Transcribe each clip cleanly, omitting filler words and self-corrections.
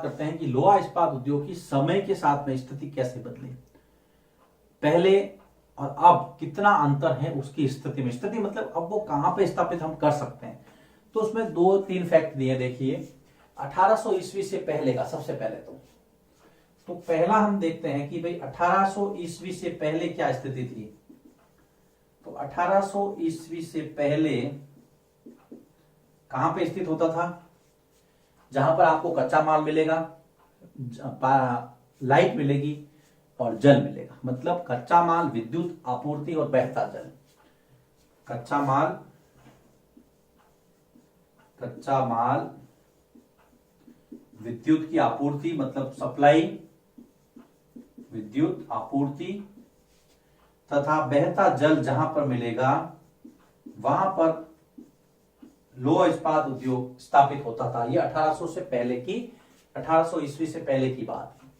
करते हैं कि लोहा इस्पात उद्योग की समय के साथ में स्थिति कैसे बदली, पहले और अब कितना अंतर है उसकी स्थिति में। स्थिति मतलब अब वो कहां पे स्थापित हम कर सकते हैं। तो उसमें 2-3 फैक्ट दिए। देखिए 1800 ईस्वी से पहले का सबसे पहले तो पहला हम देखते हैं कि भाई 1800 ईस्वी से पहले क्या स्थिति थी। तो 1800 ईस्वी से पहले कहां पे स्थित होता था, जहां पर आपको कच्चा माल मिलेगा, लाइट मिलेगी और जल मिलेगा। मतलब कच्चा माल, विद्युत आपूर्ति और बहता जल। कच्चा माल विद्युत की आपूर्ति मतलब सप्लाई, विद्युत आपूर्ति तथा बहता जल जहां पर मिलेगा वहां पर लोहा इस्पात उद्योग स्थापित होता था। ये 1800 से पहले की, 1800 ईस्वी से पहले की बात है।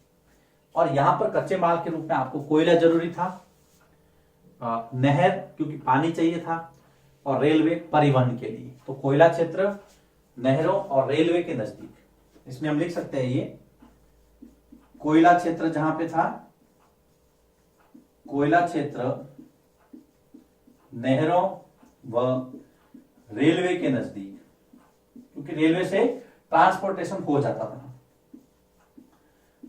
और यहां पर कच्चे माल के रूप में आपको कोयला जरूरी था, नहर क्योंकि पानी चाहिए था, और रेलवे परिवहन के लिए। तो कोयला क्षेत्र नहरों और रेलवे के नजदीक, इसमें हम लिख सकते हैं ये कोयला क्षेत्र जहां पे था, कोयला क्षेत्र नहरों व रेलवे के नजदीक, क्योंकि रेलवे से ट्रांसपोर्टेशन हो जाता था।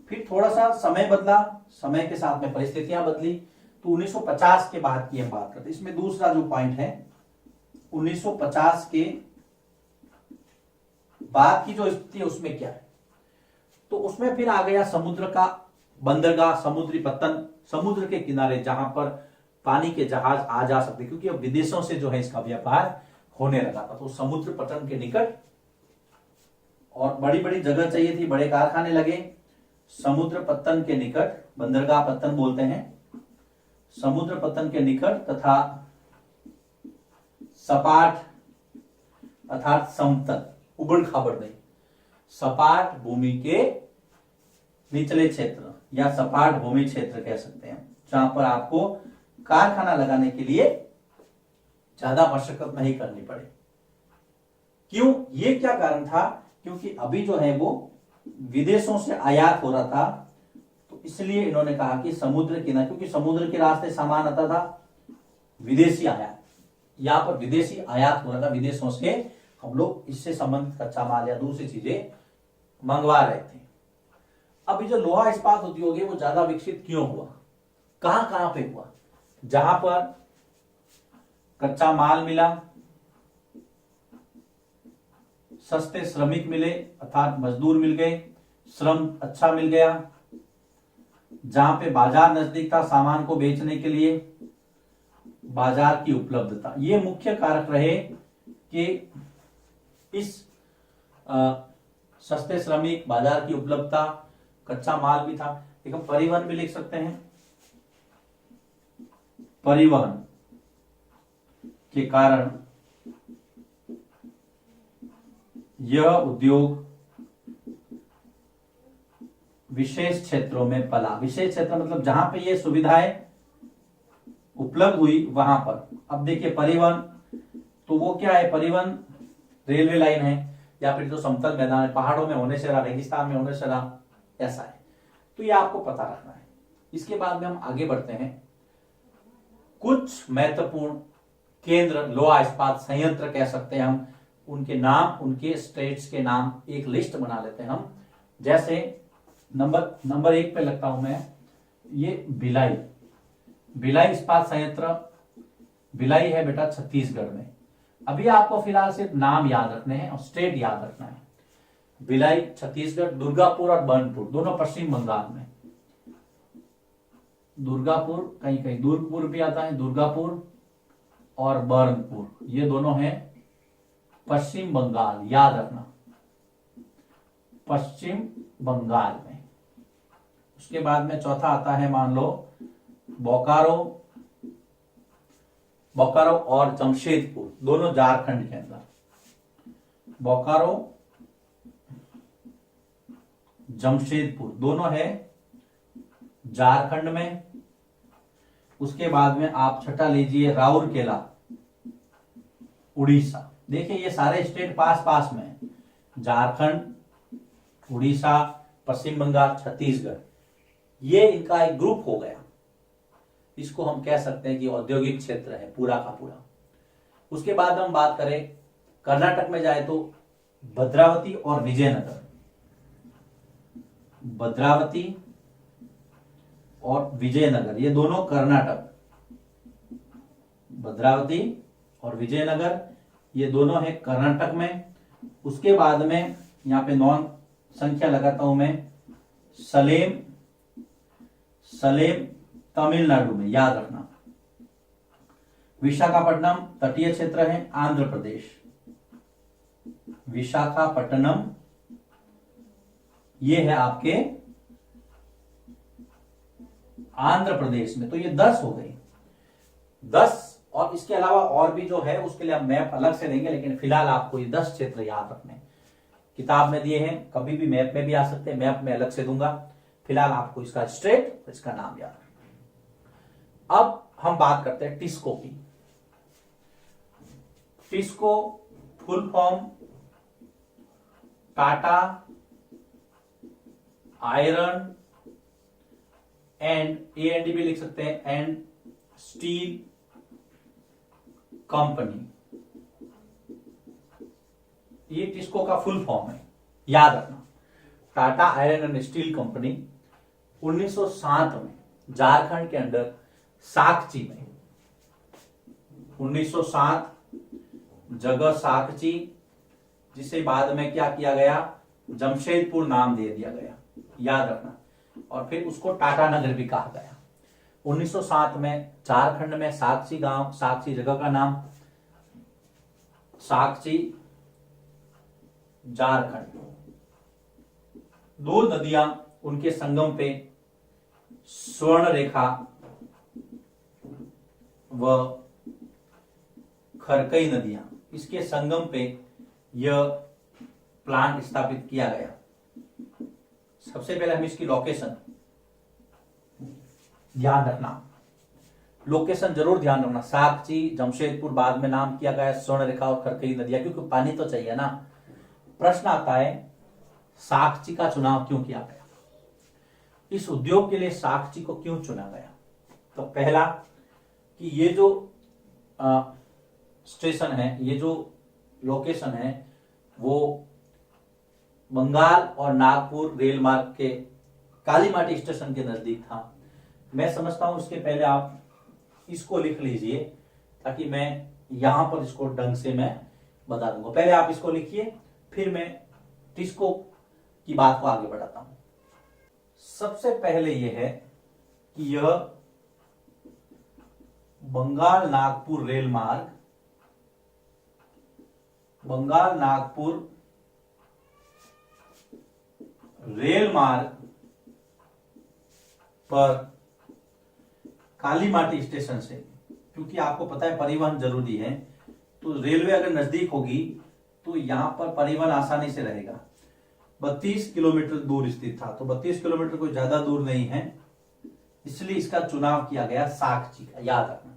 फिर थोड़ा सा समय बदला, समय के साथ में परिस्थितियां बदली। तो 1950 के बाद की हम बात करते हैं। इसमें दूसरा जो पॉइंट है 1950 के बाद की जो स्थिति है उसमें क्या है, तो उसमें फिर आ गया समुद्र का बंदरगाह, समुद्री पत्तन, समुद्र के किनारे जहां पर पानी के जहाज आ जा सकते, क्योंकि अब विदेशों से जो है इसका व्यापार होने लगा था। तो समुद्र पत्तन के निकट, और बड़ी बड़ी जगह चाहिए थी, बड़े कारखाने लगे। समुद्र पत्तन के निकट, बंदरगाह पत्तन बोलते हैं, समुद्र पत्तन के निकट तथा सपाट अर्थात समतल, उबड़ खाबड़ नहीं, सपाट भूमि के निचले क्षेत्र या सपाट भूमि क्षेत्र कह सकते हैं, जहां पर आपको कारखाना लगाने के लिए ज्यादा मशक्कत नहीं करनी पड़े। क्यों, ये क्या कारण था, क्योंकि अभी जो है वो विदेशों से आयात हो रहा था। तो इसलिए इन्होंने कहा कि समुद्र किनारे, क्योंकि समुद्र के रास्ते सामान आता था, विदेशी आयात, यहां पर विदेशी आयात हो रहा था, विदेशों से हम लोग इससे संबंधित कच्चा माल या दूसरी चीजें मंगवा रहे थे। अभी जो लोहा इस्पात उद्योग है वो ज्यादा विकसित क्यों हुआ, कहां कहां पे हुआ, जहां पर कच्चा माल मिला, सस्ते श्रमिक मिले अर्थात मजदूर मिल गए, श्रम अच्छा मिल गया, जहां पे बाजार नजदीक था सामान को बेचने के लिए, बाजार की उपलब्धता, ये मुख्य कारक रहे कि इस सस्ते श्रमिक, बाजार की उपलब्धता, कच्चा माल भी था। एक हम परिवहन भी लिख सकते हैं, परिवहन के कारण यह उद्योग विशेष क्षेत्रों में पला। विशेष क्षेत्र मतलब जहां पे ये सुविधाएं उपलब्ध हुई वहां पर। अब देखिए परिवहन, तो वो क्या है, परिवहन रेलवे लाइन है, या फिर जो समतल मैदान है, पहाड़ों में होने से रहा, रेगिस्तान में होने से रहा, ऐसा है। तो ये आपको पता रखना है। इसके बाद में हम आगे बढ़ते हैं। कुछ महत्वपूर्ण केंद्र, लोहा इस्पात संयंत्र कह सकते हैं हम, उनके नाम, उनके स्टेट्स के नाम, एक लिस्ट बना लेते हैं हम। जैसे नंबर 1 पे लगता हूं मैं, ये भिलाई इस्पात संयंत्र, भिलाई है बेटा छत्तीसगढ़ में। अभी आपको फिलहाल सिर्फ नाम याद रखने हैं और स्टेट याद रखना है। भिलाई छत्तीसगढ़, दुर्गापुर और बर्नपुर दोनों पश्चिम बंगाल में। दुर्गापुर, कहीं कहीं दुर्गपुर भी आता है, दुर्गापुर और बर्नपुर, ये दोनों हैं पश्चिम बंगाल, याद रखना, पश्चिम बंगाल में। उसके बाद में चौथा आता है, मान लो बोकारो और जमशेदपुर, दोनों झारखंड के अंदर। बोकारो, जमशेदपुर दोनों है झारखंड में। उसके बाद में आप छठा लीजिए राउरकेला, उड़ीसा। देखिए ये सारे स्टेट पास पास में, झारखंड, उड़ीसा, पश्चिम बंगाल, छत्तीसगढ़, ये इनका एक ग्रुप हो गया। इसको हम कह सकते हैं कि औद्योगिक क्षेत्र है पूरा का पूरा। उसके बाद हम बात करें कर्नाटक में जाए तो भद्रावती और विजयनगर, भद्रावती और विजयनगर ये दोनों कर्नाटक, भद्रावती और विजयनगर ये दोनों है कर्नाटक में। उसके बाद में यहां पे नॉन संख्या लगाता हूं मैं, सलेम, सलेम तमिलनाडु में, याद रखना। विशाखापट्टनम तटीय क्षेत्र है आंध्र प्रदेश, विशाखापट्टनम ये है आपके आंध्र प्रदेश में। तो ये 10 हो गई, 10। और इसके अलावा और भी जो है उसके लिए हम मैप अलग से देंगे, लेकिन फिलहाल आपको ये 10 क्षेत्र याद रखने हैं। किताब में दिए हैं, कभी भी मैप में भी आ सकते हैं, मैप में अलग से दूंगा। फिलहाल आपको इसका स्टेट, इसका नाम याद रखना। अब हम बात करते हैं टिस्को की। TISCO full form Tata iron and A&D भी लिख सकते हैं, एंड स्टील कंपनी, ये टिस्को का फुल फॉर्म है, याद रखना। Tata iron and steel company 1907 में झारखंड के अंदर साकची में, 1907 जगह साकची, जिसे बाद में क्या किया गया, जमशेदपुर नाम दे दिया गया, याद रखना। और फिर उसको टाटा नगर भी कहा गया। 1907 में झारखंड में साकची गांव, साकची जगह का नाम, साकची झारखंड। दो नदियां उनके संगम पे, स्वर्ण रेखा व खरकई नदियां, इसके संगम पे यह प्लांट स्थापित किया गया। सबसे पहले हम इसकी लोकेशन ध्यान रखना, लोकेशन जरूर ध्यान रखना। साकची, जमशेदपुर बाद में नाम किया गया, स्वर्ण रेखा और खरकई नदियां, क्योंकि पानी तो चाहिए ना। प्रश्न आता है साकची का चुनाव क्यों किया गया, इस उद्योग के लिए साकची को क्यों चुना गया। तो पहला कि ये जो स्टेशन है, ये जो लोकेशन है, वो बंगाल और नागपुर रेल मार्ग के कालीमाटी स्टेशन के नजदीक था। मैं समझता हूं उसके पहले आप इसको लिख लीजिए, ताकि मैं यहां पर इसको ढंग से मैं बता दूंगा। पहले आप इसको लिखिए, फिर मैं टिस्को की बात को आगे बढ़ाता हूं। सबसे पहले यह है कि यह बंगाल नागपुर रेल मार्ग, बंगाल नागपुर रेल मार्ग पर कालीमाटी स्टेशन से, क्योंकि आपको पता है परिवहन जरूरी है, तो रेलवे अगर नजदीक होगी तो यहां पर परिवहन आसानी से रहेगा। 32 किलोमीटर दूर स्थित था, तो 32 किलोमीटर कोई ज्यादा दूर नहीं है, इसलिए इसका चुनाव किया गया साकची का। याद रखना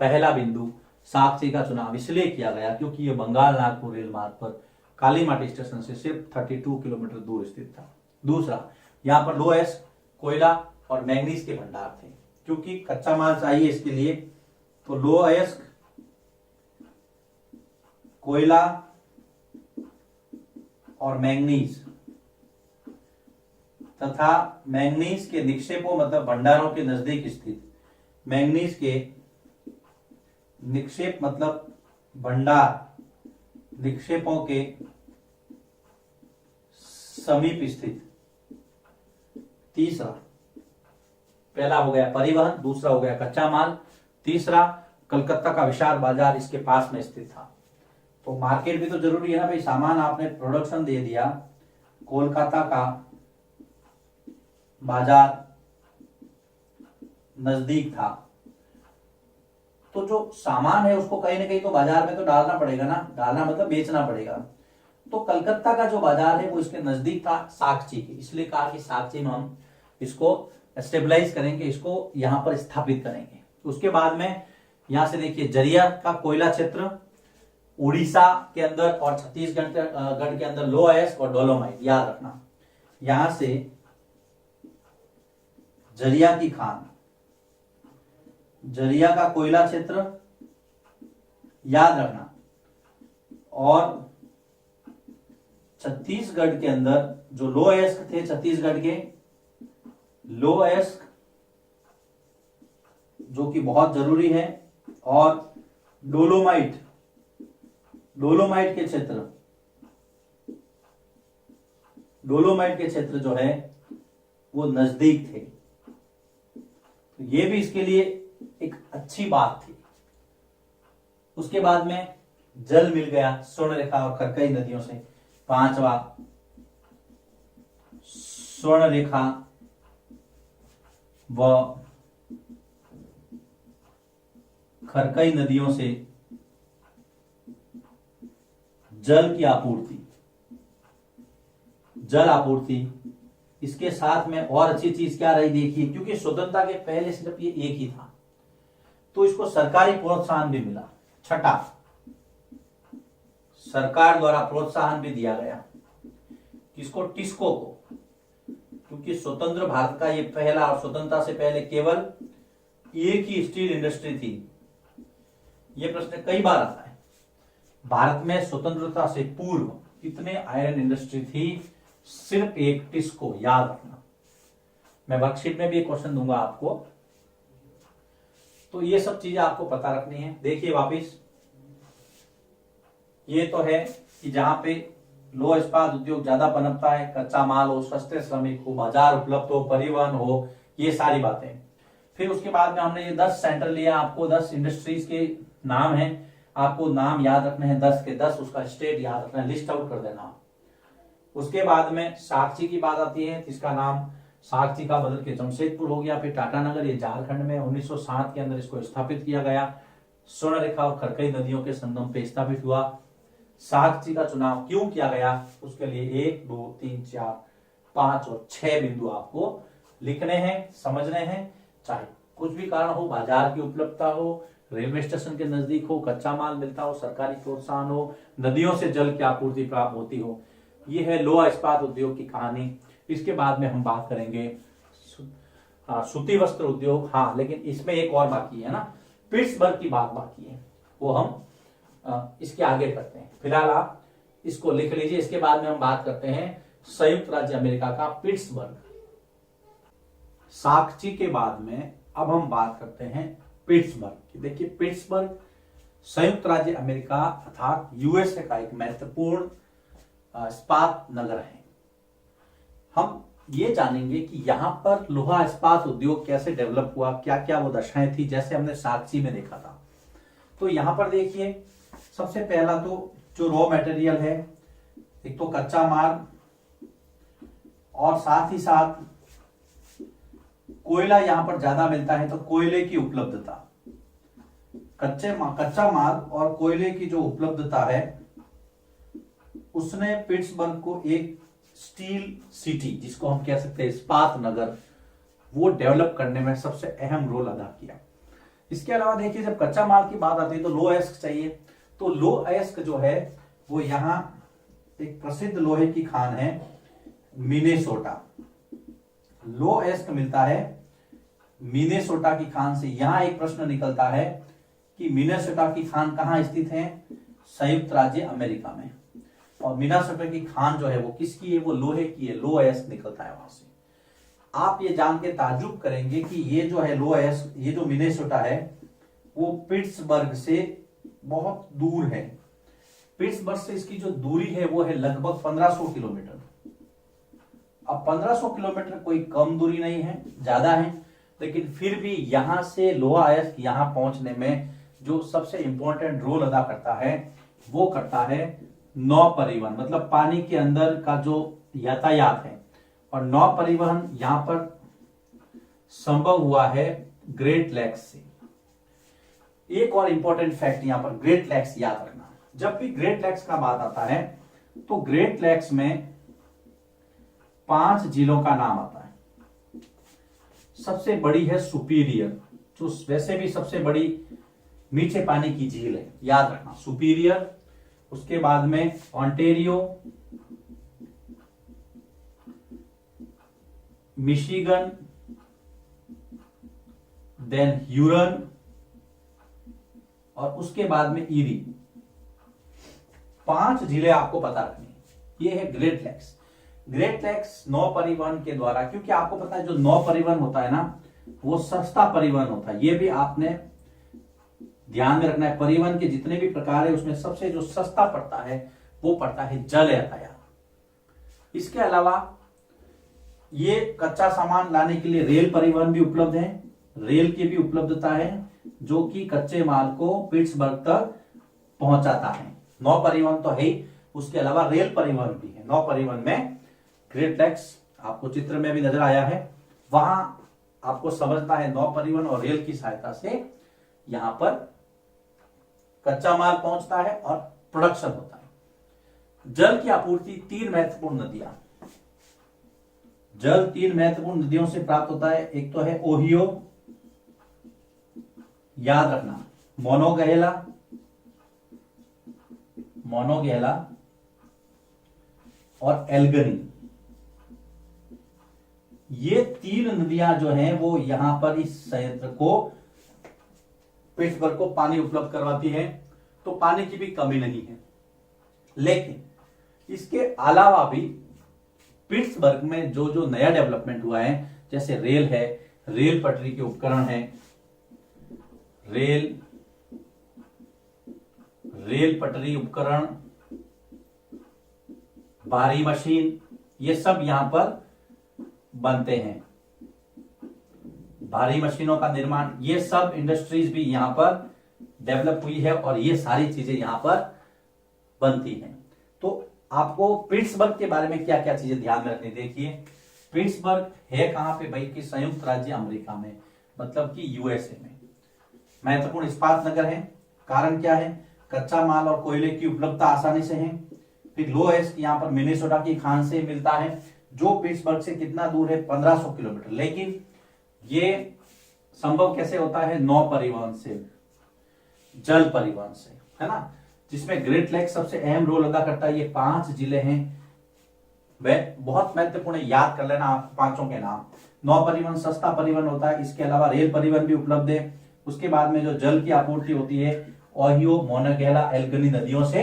पहला बिंदु, साकची का चुनाव इसलिए किया गया क्योंकि यह बंगाल नागपुर रेल मार्ग पर कालीमाटी स्टेशन से सिर्फ 32 किलोमीटर दूर स्थित था। दूसरा, यहां पर लो अयस्क कोयला और मैंगनीज के भंडार थे, क्योंकि कच्चा माल चाहिए इसके लिए, तो लो अयस्क कोयला और मैंगनीज तथा मैंगनीज के निक्षेपों, मतलब भंडारों के नजदीक स्थित मैंगनीज के निक्षेप, मतलब भंडार निक्षेपों के समीप स्थित। तीसरा, पहला हो गया परिवहन, दूसरा हो गया कच्चा माल, तीसरा कलकत्ता का विशाल बाजार इसके पास में स्थित था। तो मार्केट भी तो जरूरी है ना भाई, सामान आपने प्रोडक्शन दे दिया, कोलकाता का बाजार नजदीक था, तो जो सामान है उसको कहीं ना कहीं तो बाजार में तो डालना पड़ेगा ना, डालना मतलब बेचना पड़ेगा। तो कलकत्ता का जो बाजार है वो इसके नजदीक था साकची के, इसलिए कहा कि साकची में हम इसको स्टेबलाइज करेंगे, इसको यहां पर स्थापित करेंगे। उसके बाद में यहां से देखिए जरिया का कोयला क्षेत्र, उड़ीसा के अंदर और छत्तीसगढ़ के अंदर लो अयस्क और डोलोमाइट, याद रखना। यहां से जरिया की खान, जरिया का कोयला क्षेत्र याद रखना, और छत्तीसगढ़ के अंदर जो लो अयस्क थे, छत्तीसगढ़ के लो अयस्क जो कि बहुत जरूरी है, और डोलोमाइट, डोलोमाइट के क्षेत्र, डोलोमाइट के क्षेत्र जो है वो नजदीक थे। तो ये भी इसके लिए एक अच्छी बात थी। उसके बाद में जल मिल गया स्वर्णरेखा और खरकई नदियों से। पांचवा, स्वर्णरेखा व खरकई नदियों से जल की आपूर्ति, जल आपूर्ति। इसके साथ में और अच्छी चीज क्या रही देखिए, क्योंकि स्वतंत्रता के पहले सिर्फ ये एक ही था, तो इसको सरकारी प्रोत्साहन भी मिला। छठा, सरकार द्वारा प्रोत्साहन भी दिया गया किसको, टिस्को को, क्योंकि स्वतंत्र भारत का ये पहला, और स्वतंत्रता से पहले केवल एक ही स्टील इंडस्ट्री थी। ये प्रश्न कई बार आता है, भारत में स्वतंत्रता से पूर्व कितने आयरन इंडस्ट्री थी, सिर्फ एक, टिस्को, याद रखना। मैं वर्कशीट में भी एक क्वेश्चन दूंगा आपको, तो ये सब चीजें आपको पता रखनी है। देखिए वापिस, ये तो है कि जहां पे लोह इस्पात उद्योग ज्यादा पनपता है, कच्चा माल हो, सस्ते श्रमिक हो, बाजार उपलब्ध हो, परिवहन हो, ये सारी बातें। फिर उसके बाद में हमने ये 10 सेंटर लिया, आपको 10 इंडस्ट्रीज के नाम है, आपको नाम याद रखने हैं 10 के 10, उसका स्टेट याद रखना है, लिस्ट आउट कर देना। उसके बाद में साक्षी की बात आती है, जिसका नाम साक्षी का बदल के जमशेदपुर हो गया। फिर टाटानगर, ये झारखंड में 1907 के अंदर इसको स्थापित किया गया। स्वर्णरेखा और खरकई नदियों के संगम पे स्थापित हुआ। साक्षी का चुनाव क्यों किया गया, उसके लिए 1, 2, 3, 4, 5 और 6 बिंदु आपको लिखने हैं, समझने हैं। चाहे कुछ भी कारण हो, बाजार की उपलब्धता हो, रेलवे स्टेशन के नजदीक हो, कच्चा माल मिलता हो, सरकारी प्रोत्साहन हो, नदियों से जल की आपूर्ति प्राप्त होती हो। ये है लोहा इस्पात उद्योग की कहानी। इसके बाद में हम बात करेंगे सूती वस्त्र उद्योग। हाँ, लेकिन इसमें एक और बाकी है ना, पिट्सबर्ग की बात बाकी है, वो हम इसके आगे करते हैं। फिलहाल आप इसको लिख लीजिए। इसके बाद में हम बात करते हैं संयुक्त राज्य अमेरिका का पिट्सबर्ग। साक्षी के बाद में अब हम बात करते हैं पिट्सबर्ग। देखिए, पिट्सबर्ग संयुक्त राज्य अमेरिका अर्थात यूएसए का एक महत्वपूर्ण इस्पात नगर है। हम ये जानेंगे कि यहां पर लोहा इस्पात उद्योग कैसे डेवलप हुआ, क्या क्या वो दशाएं थी, जैसे हमने साक्षी में देखा था। तो यहां पर देखिए, सबसे पहला तो जो रॉ मटेरियल है, एक तो कच्चा माल और साथ ही साथ कोयला यहां पर ज्यादा मिलता है, तो कोयले की उपलब्धता, कच्चा माल और कोयले की जो उपलब्धता है, उसने पिट्सबर्ग को एक स्टील सिटी, जिसको हम कह सकते हैं इस्पात नगर, वो डेवलप करने में सबसे अहम रोल अदा किया। इसके अलावा देखिए, जब कच्चा माल की बात आती है तो लो अयस्क चाहिए। तो लो अयस्क जो है वो यहाँ एक प्रसिद्ध लोहे की खान है मिनेसोटा। लो अयस्क मिलता है मिनेसोटा की खान से। यहां एक प्रश्न निकलता है कि मिनेसोटा की खान कहां स्थित है, संयुक्त राज्य अमेरिका में। और मिनेसोटा की खान जो है वो किसकी है, वो लोहे की है, लो अयस्क निकलता है वहां से। आप ये जान के ताज्जुब करेंगे कि ये जो है लो अयस्क, ये जो मिनेसोटा है वो पिट्सबर्ग से बहुत दूर है। पिट्सबर्ग से इसकी जो दूरी है वो है लगभग 1500 किलोमीटर। अब 1500 किलोमीटर कोई कम दूरी नहीं है, ज्यादा है, लेकिन फिर भी यहां से लोहा अयस्क यहां पहुंचने में जो सबसे इंपॉर्टेंट रोल अदा करता है वो करता है नौ परिवहन, मतलब पानी के अंदर का जो यातायात है। और नौ परिवहन यहां पर संभव हुआ है ग्रेट लैक्स से। एक और इंपॉर्टेंट फैक्ट यहां पर, ग्रेट लैक्स याद रखना। जब भी ग्रेट लैक्स का बात आता है तो ग्रेट लैक्स में 5 झीलों का नाम आता है। सबसे बड़ी है सुपीरियर, जो वैसे भी सबसे बड़ी मीठे पानी की झील है, याद रखना, सुपीरियर। उसके बाद में ऑन्टेरियो, मिशिगन, देन ह्यूरन, और उसके बाद में ईरी। 5 जिले आपको पता रखनी है। ये है ग्रेट लेक्स। ग्रेट लेक्स नौ परिवहन के द्वारा, क्योंकि आपको पता है जो नौ परिवहन होता है ना, वो सस्ता परिवहन होता है। ये भी आपने ध्यान में रखना है। परिवहन के जितने भी प्रकार है उसमें सबसे जो सस्ता पड़ता है वो पड़ता है जल यातायात। इसके अलावा ये कच्चा सामान लाने के लिए रेल परिवहन भी उपलब्ध है। रेल की भी उपलब्धता है जो कि कच्चे माल को पिट्सबर्ग तक पहुंचाता है। नौ परिवहन तो है ही, उसके अलावा रेल परिवहन भी है। नौ परिवहन में ग्रेट लेक्स आपको चित्र में भी नजर आया है। वहां आपको समझना है नौ परिवहन और रेल की सहायता से यहां पर कच्चा माल पहुंचता है और प्रोडक्शन होता है। जल की आपूर्ति 3 महत्वपूर्ण नदियां, जल 3 महत्वपूर्ण नदियों से प्राप्त होता है। एक तो है ओहियो, याद रखना, मोनोगेला और एल्गनी। ये 3 नदियां जो हैं वो यहां पर इस संयंत्र को, पिट्सबर्ग को पानी उपलब्ध करवाती है। तो पानी की भी कमी नहीं है। लेकिन इसके अलावा भी पिट्सबर्ग में जो जो नया डेवलपमेंट हुआ है, जैसे रेल है, रेल पटरी के उपकरण है, रेल पटरी उपकरण, भारी मशीन, ये सब यहां पर बनते हैं। भारी मशीनों का निर्माण, ये सब इंडस्ट्रीज भी यहां पर डेवलप हुई है और ये सारी चीजें यहां पर बनती हैं। तो आपको पिट्सबर्ग के बारे में क्या क्या चीजें ध्यान में रखनी। देखिए, पिट्सबर्ग है कहां पे भाई, कि संयुक्त राज्य अमेरिका में, मतलब कि यूएसए में। महत्वपूर्ण इस्पात नगर है। कारण क्या है, कच्चा माल और कोयले की उपलब्धता आसानी से है। फिर लोएस्ट यहाँ पर मिनेसोटा की खान से मिलता है, जो पिट्सबर्ग से कितना दूर है, 1500 किलोमीटर। लेकिन ये संभव कैसे होता है, नौ परिवहन से, जल परिवहन से, है ना, जिसमें ग्रेट लेक्स सबसे अहम रोल अदा करता है। ये 5 जिले हैं, वह बहुत महत्वपूर्ण, याद कर लेना आप पांचों के नाम। नौ परिवहन सस्ता परिवहन होता है। इसके अलावा रेल परिवहन भी उपलब्ध है। उसके बाद में जो जल की आपूर्ति होती है ओहियो, मोनोगेला, एल्गनी नदियों से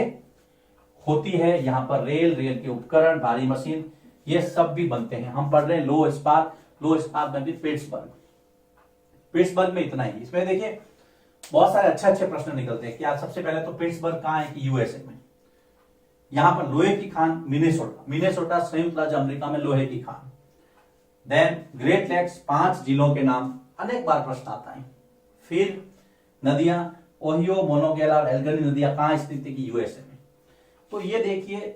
होती है। यहाँ पर रेल के उपकरण, भारी मशीन, ये सब भी बनते हैं। हम पढ़ रहे हैं लो इस्पात में भी पिट्सबर्ग में इतना ही। इसमें देखिए बहुत सारे अच्छे प्रश्न निकलते हैं। क्या सबसे पहले तो पिट्सबर्ग कहां है, कि यूएसए में। यहां पर लोहे की खान मिनेसोटा संयुक्त राज्य अमेरिका में लोहे की खान। देन ग्रेट लेक्स, 5 जिलों के नाम, अनेक बार प्रश्न आता है। फिर नदियां ओहियो, मोनोगेला और एल्गनी नदियां कहां स्थित है, कि यूएसए में। तो ये देखिए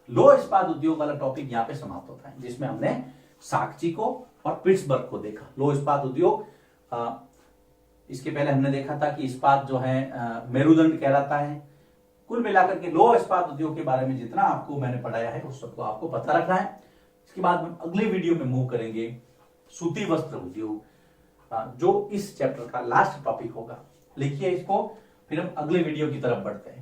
लो इस्पात उद्योग वाला टॉपिक यहाँ पे समाप्त होता है, जिसमें हमने साक्ची को और पिट्सबर्ग को देखा। लो इस्पात उद्योग, इसके पहले हमने देखा था कि इस्पात जो है मेरुदंड कहलाता है। कुल मिलाकर के लो इस्पात उद्योग के बारे में जितना आपको मैंने पढ़ाया है उस सबको आपको पता रखना है। इसके बाद हम अगले वीडियो में मूव करेंगे सूती वस्त्र उद्योग, जो इस चैप्टर का लास्ट टॉपिक होगा। लिखिए इसको, फिर हम अगले वीडियो की तरफ बढ़ते हैं।